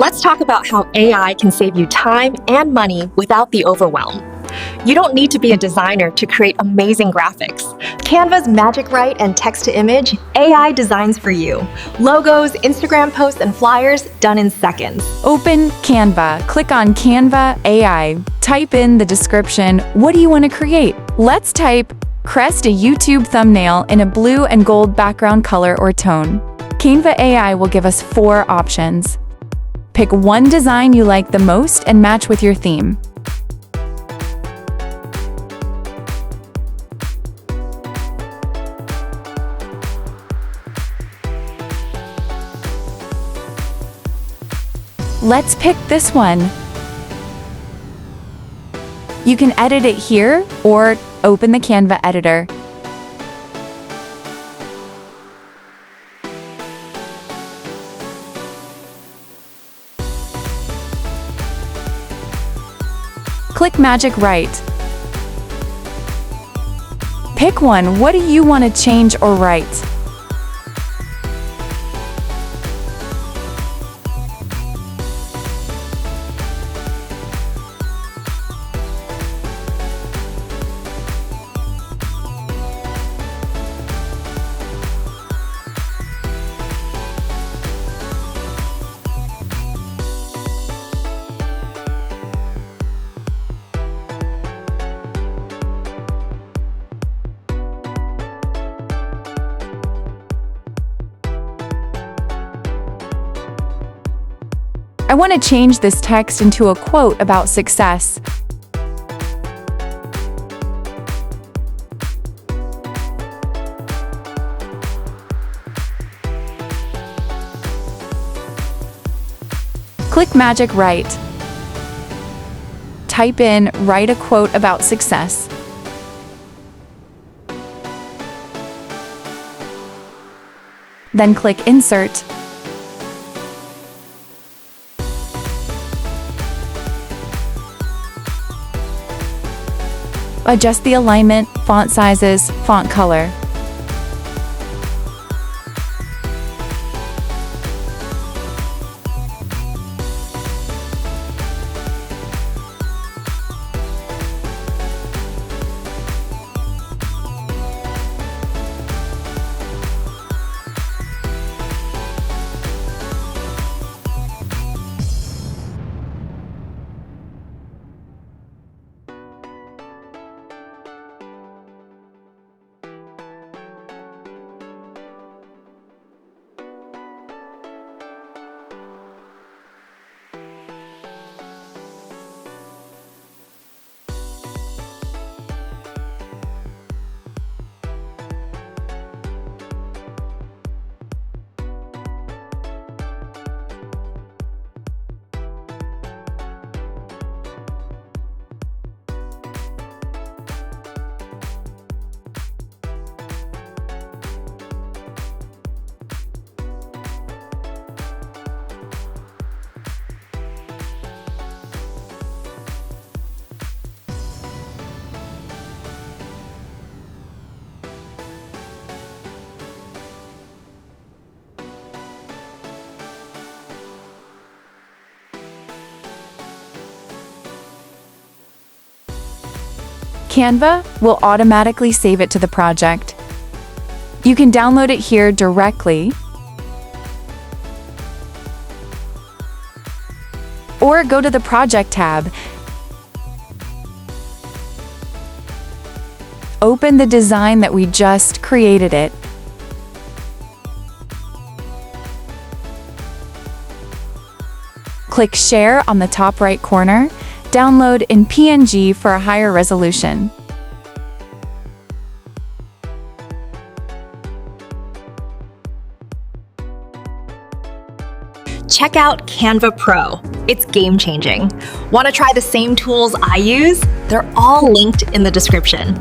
Let's talk about how AI can save you time and money without the overwhelm. You don't need to be a designer to create amazing graphics. Canva's Magic Write and text-to-image, AI designs for you. Logos, Instagram posts, and flyers done in seconds. Open Canva, click on Canva AI, type in the description, what do you want to create? Let's type, crest a YouTube thumbnail in a blue and gold background color or tone. Canva AI will give us 4 options. Pick one design you like the most and match with your theme. Let's pick this one. You can edit it here or open the Canva editor. Click Magic Write. Pick one. What do you want to change or write? I want to change this text into a quote about success. Click Magic Write. Type in, write a quote about success. Then click Insert. Adjust the alignment, font sizes, font color. Canva will automatically save it to the project. You can download it here directly, or go to the Project tab. Open the design that we just created it. Click Share on the top right corner. Download in PNG for a higher resolution. Check out Canva Pro. It's game-changing. Want to try the same tools I use? They're all linked in the description.